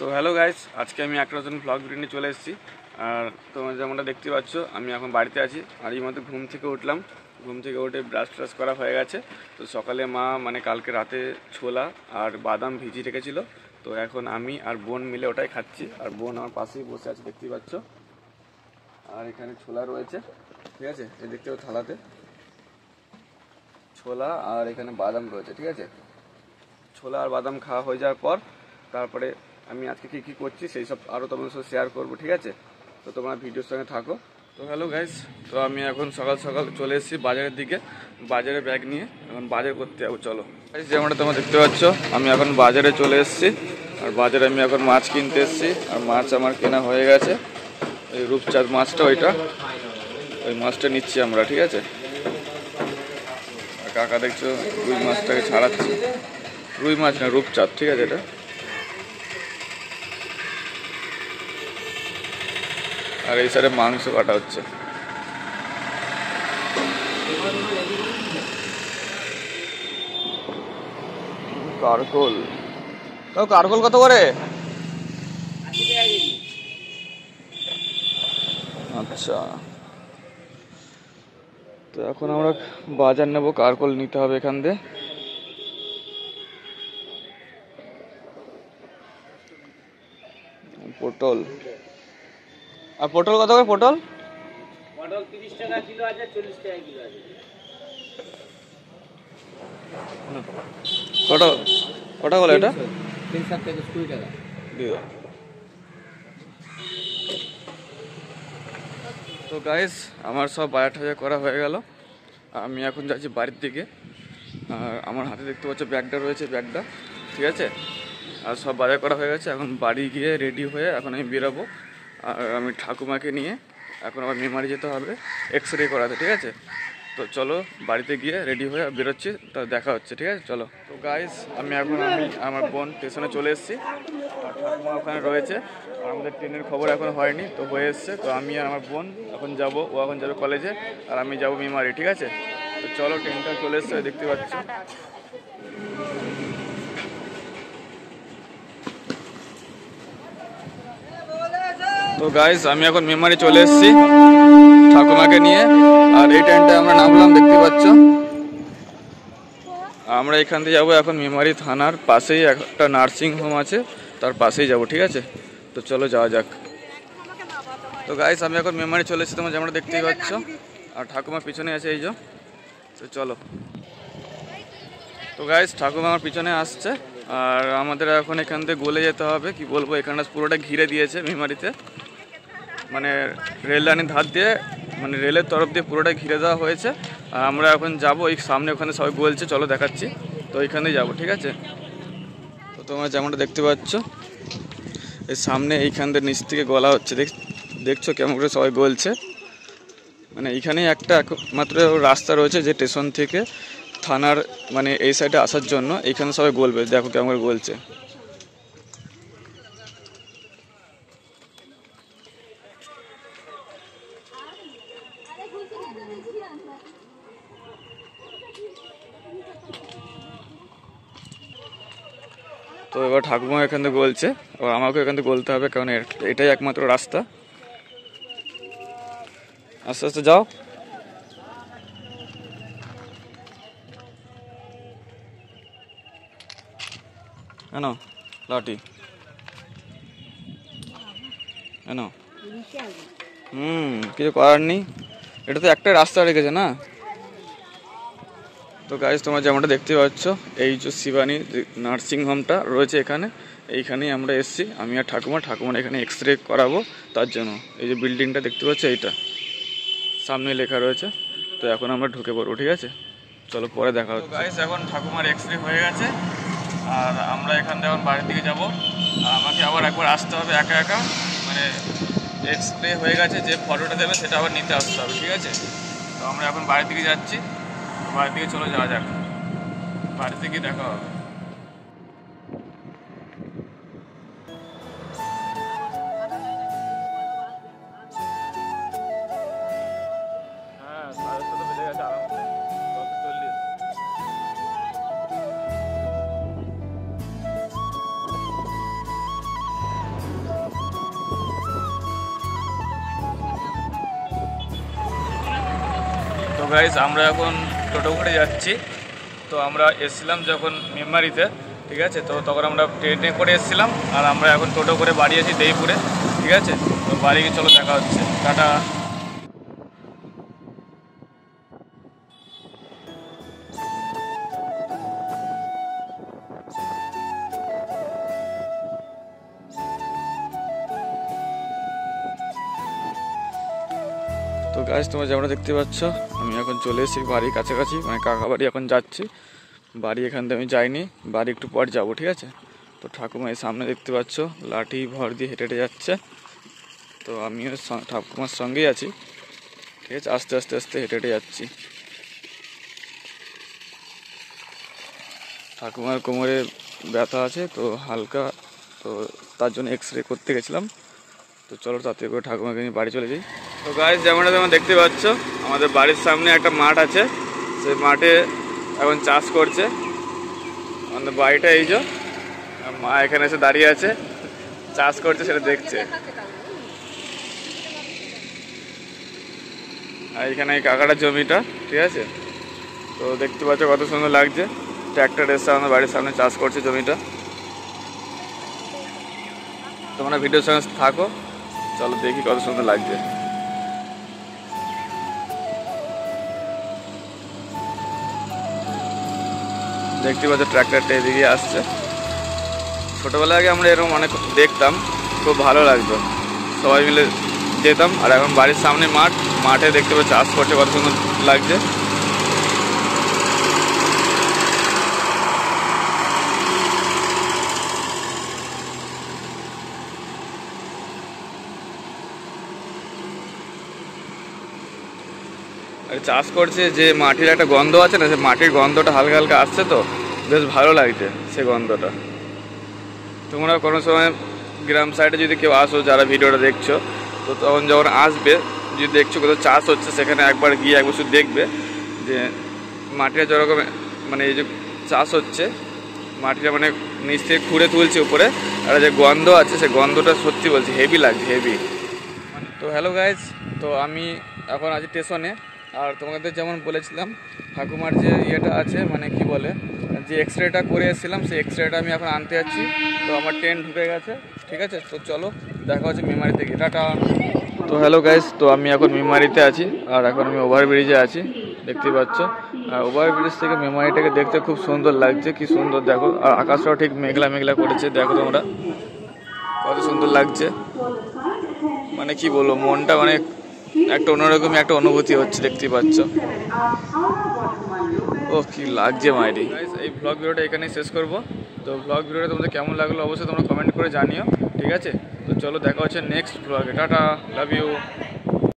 তো hello guys, আজকে আমি একটা নতুন ব্লগ ভিডিও নিয়ে চলে এসেছি। আর তোমরা যেমনটা দেখতে পাচ্ছ, আমি এখন বাড়িতে আছি। আর এই মতো ঘুম থেকে উঠলাম, ঘুম থেকে উঠে ব্রাশ ট্রাশ করা হয়ে গেছে। তো সকালে মা কালকে রাতে ছোলা আর বাদাম ভিজিয়ে রেখেছিল। তো এখন আমি আর বোন মিলে ওটাই খাচ্ছি। আর বোন আমার পাশেই বসে আছে, দেখতেই পাচ্ছ। আর এখানে ছোলা রয়েছে, ঠিক আছে, এই দেখতে পাচ্ছ থালাতে ছোলা, আর এখানে বাদাম রয়েছে, ঠিক আছে। ছোলা আর বাদাম খাওয়া হয়ে যাওয়ার পর তারপরে আমি আজকে কী কী করছি সেই সব আরও তোমাদের সাথে শেয়ার করবো, ঠিক আছে। তো তোমরা ভিডিওর সঙ্গে থাকো। তো হ্যালো গাইস, তো আমি এখন সকাল সকাল চলে এসেছি বাজারের দিকে। বাজারে ব্যাগ নিয়ে এখন বাজার করতে যাবো, চলো গাইস। যেমনটা তোমরা দেখতে পাচ্ছ, আমি এখন বাজারে চলে এসেছি। আর বাজারে আমি এখন মাছ কিনতে এসেছি। আর মাছ আমার কেনা হয়ে গেছে। এই রূপচাঁদ মাছটা, ওই মাছটা নিচ্ছি আমরা, ঠিক আছে। আর কাকা দেখছো রুই মাছটাকে ছাড়াচ্ছি। রুই মাছ না, রূপচাঁদ, ঠিক আছে। এটা আর এই সাইডে মাংস কাটা হচ্ছে। কারকোল, কারকোল কত করে? আচ্ছা, তো এখন আমরা বাজার নেবো, কারকোল নিতে হবে এখান দিয়ে। পটল, আর পটল কত করে? পটল 30 টাকা কিলো আছে, 40 টাকা কিলো আছে। কটা বলে এটা? 3-7 থেকে 20 টাকা দিও। তো গাইস, আমার সব বাজার টাজার করা হয়ে গেল। আমি এখন যাচ্ছি বাড়ির দিকে। আর আমার হাতে দেখতে পাচ্ছ ব্যাগটা রয়েছে, ব্যাগটা, ঠিক আছে। আর সব বাজার করা হয়ে গেছে। এখন বাড়ি গিয়ে রেডি হয়ে এখন আমি বেরোবো। আর আমি ঠাকুমাকে নিয়ে এখন আবার মেমারি যেতে হবে এক্স রে করাতে, ঠিক আছে। তো চলো বাড়িতে গিয়ে রেডি হয়ে বেরোচ্ছি, তা দেখা হচ্ছে, ঠিক আছে, চলো। তো গাইস, আমি আমার বোন স্টেশনে চলে এসেছি। আর ঠাকুমা ওখানে রয়েছে। আর আমাদের ট্রেনের খবর এখন হয়নি, তো হয়ে এসছে। তো আমি আর আমার বোন এখন যাব, ও এখন যাবে কলেজে, আর আমি যাব মেমারি, ঠিক আছে। তো চলো, ট্রেনটা চলে এসছে, দেখতে পাচ্ছ। তো গাইস, আমি এখন মেমারি চলে এসেছি ঠাকুমাকে নিয়ে। আর এই ট্রেনটা আমরা নামলাম, দেখতে পাচ্ছ। আমরা এখান থেকে যাবো এখন মেমারি থানার পাশেই একটা নার্সিং হোম আছে, তার পাশেই যাব, ঠিক আছে। তো চলো যাওয়া যাক। তো গাইস, আমি এখন মেমারি চলে এসেছি, তোমরা যেমন দেখতেই পাচ্ছ। আর ঠাকুমা পিছনে আছে, এই যে। তো চলো। তো গাইস, ঠাকুমা আমার পিছনে আসছে। আর আমাদের এখন এখান থেকে গলে যেতে হবে, কি বলবো, এখানটা পুরোটা ঘিরে দিয়েছে মেমারিতে। রেল লাইনের ধার দিয়ে, রেলের তরফ দিয়ে পুরোটা ঘিরে দেওয়া হয়েছে। আর আমরা এখন যাব ওই সামনে, ওখানে সবাই বলছে, চলো দেখাচ্ছি। তো ওইখানেই যাবো, ঠিক আছে। তো তোমরা যেমনটা দেখতে পাচ্ছ, এই সামনে এইখান দিয়ে নিচ থেকে গলা হচ্ছে, দেখছো কেমন করে সবাই গলছে। এইখানেই একটা একমাত্র রাস্তা রয়েছে যে স্টেশন থেকে থানার এই সাইডে আসার জন্য। এইখানে সবাই গলবে, দেখো কেমন করে গলছে। তো এবার ঠাকুমা এখান থেকে গলছে, এবার আমাকেও এখান থেকে গলতে হবে, কারণ এটাই একমাত্র রাস্তা। আস্তে আস্তে যাও। কেন লাঠি কেন? কিছু করার নেই, এটা তো একটাই রাস্তা রেখেছে না। তো গাইস, তোমরা যেমনটা দেখতে পাচ্ছ, এই যে শিবানী নার্সিং হোমটা রয়েছে এখানে, এইখানেই আমরা এসেছি আমি আর ঠাকুমার এখানে এক্স রে করাবো তার জন্য। এই যে বিল্ডিংটা দেখতে পাচ্ছ, এইটা সামনে লেখা রয়েছে। তো এখন আমরা ঢুকে পড়বো, ঠিক আছে, চলো পরে দেখা হচ্ছে। গাইস, এখন ঠাকুমার এক্স রে হয়ে গেছে। আর আমরা এখান থেকে এখন বাড়ির দিকে যাবো। আর আমাকে আবার একবার আসতে হবে একা একা, এক্স রে হয়ে গেছে, যে ফটোটা দেবে সেটা আবার নিতে আসতে হবে, ঠিক আছে। তো আমরা এখন বাড়ির দিকে যাচ্ছি। বাড়ির দিকে চলে যাওয়া যাক, বাড়িতে গিয়ে দেখা হবে। হ্যাঁ, 7:30 বেজে গেছে আরামসে, 10:40। গাইস আমরা এখন টোটো করে যাচ্ছি। তো আমরা এসেছিলাম যখন মেমারিতে, ঠিক আছে, তো তখন আমরা ট্রেনে করে এসেছিলাম, আর আমরা এখন টোটো করে বাড়ি আছি দেইপুরে, ঠিক আছে। তো বাড়ি গিয়ে চলো দেখা হচ্ছে, টাটা। তো গাইস তোমরা যেমন দেখতে পাচ্ছ আমি এখন চলে এসেছি বাড়ির কাছাকাছি, মানে কাকা বাড়ি এখন যাচ্ছি। বাড়ি এখান থেকে আমি যাইনি, বাড়ি একটু পর যাবো, ঠিক আছে। তো ঠাকুমা এই সামনে দেখতে পাচ্ছ লাঠি ভর দিয়ে হেঁটে হেঁটে যাচ্ছে। তো আমিও ঠাকুমার সঙ্গেই আছি, ঠিক আছে, আস্তে আস্তে আস্তে হেঁটে হেঁটে যাচ্ছি। ঠাকুমার কোমরে ব্যথা আছে তো হালকা, তো তার জন্য এক্স রে করতে গেছিলাম। তো চলো তাড়াতাড়ি করে ঠাকুমাকে নিয়ে বাড়ি চলে যাই। তো গাইস যেমনটা তোমরা দেখতে পাচ্ছ আমাদের বাড়ির সামনে একটা মাঠ আছে, সেই মাঠে এখন চাষ করছে। আমাদের বাড়িটা এই যে, মা এখানে এসে দাঁড়িয়ে আছে, চাষ করছে সেটা দেখছে। আর এখানে এই কাকাটার জমিটা, ঠিক আছে। তো দেখতে পাচ্ছ কত সুন্দর লাগছে, ট্র্যাক্টর এসে আমাদের বাড়ির সামনে চাষ করছে জমিটা। তোমরা ভিডিওর সঙ্গে থাকো, চলো দেখি কত সুন্দর লাগছে। দেখতে পাচ্ছ ট্র্যাক্টরটা এদিকে আসছে। ছোটোবেলায় আগে আমরা এরকম অনেক দেখতাম, খুব ভালো লাগতো, সবাই মিলে যেতাম। আর এখন বাড়ির সামনে মাঠ, মাঠে দেখতে পাচ্ছ চাষ করছে, কত সুন্দর লাগছে। আর চাষ করছে যে মাটির একটা গন্ধ আছে না, সে মাটির গন্ধটা হালকা হালকা আসছে, তো বেশ ভালো লাগছে সে গন্ধটা। তোমরা কোনো সময় গ্রাম সাইডে যদি কেউ আসো, যারা ভিডিওটা দেখছো, তো তখন যখন আসবে, যদি দেখছো কোথাও চাষ হচ্ছে, সেখানে একবার গিয়ে এক বছর দেখবে যে মাটিটা যেরকম, মানে এই যে চাষ হচ্ছে, মাটিটা মানে নিচ থেকে খুঁড়ে তুলছে উপরে, আর যে গন্ধ আছে সে গন্ধটা সত্যি বলছি হেভি লাগছে, হেভি। তো হ্যালো গাইজ, তো আমি এখন আছি স্টেশনে। আর তোমাদের যেমন বলেছিলাম ঠাকুমার যে ইয়েটা আছে, মানে কি বলে, যে এক্স রেটা করে এসেছিলাম, সেই এক্স রেটা আমি এখন আনতে যাচ্ছি। তো আমার ট্রেন ঢুকে গেছে, ঠিক আছে। তো চলো দেখা হচ্ছে মেমারিতে গিয়ে, টাটা। তো হ্যালো গাইজ, তো আমি এখন মেমারিতে আছি, আর এখন আমি ওভারব্রিজে আছি, দেখতেই পাচ্ছ। আর ওভারব্রিজ থেকে মেমারিটাকে দেখতে খুব সুন্দর লাগছে, কি সুন্দর দেখো। আর আকাশটাও ঠিক মেঘলা মেঘলা করেছে, দেখো তোমরা কত সুন্দর লাগছে। মানে কি বলবো, মনটা মানে একটা অন্যরকমই একটা অনুভূতি হচ্ছে, দেখতেই পাচ্ছ। ও কি লাগছে মাইরি। এই ব্লগ ভিডিওটা এখানেই শেষ করব। তো ব্লগ ভিডিওটা তোমাদের কেমন লাগলো অবশ্যই তোমরা কমেন্ট করে জানিও, ঠিক আছে। তো চলো দেখা হচ্ছে নেক্সট ব্লগে, টাটা, লাভ ইউ।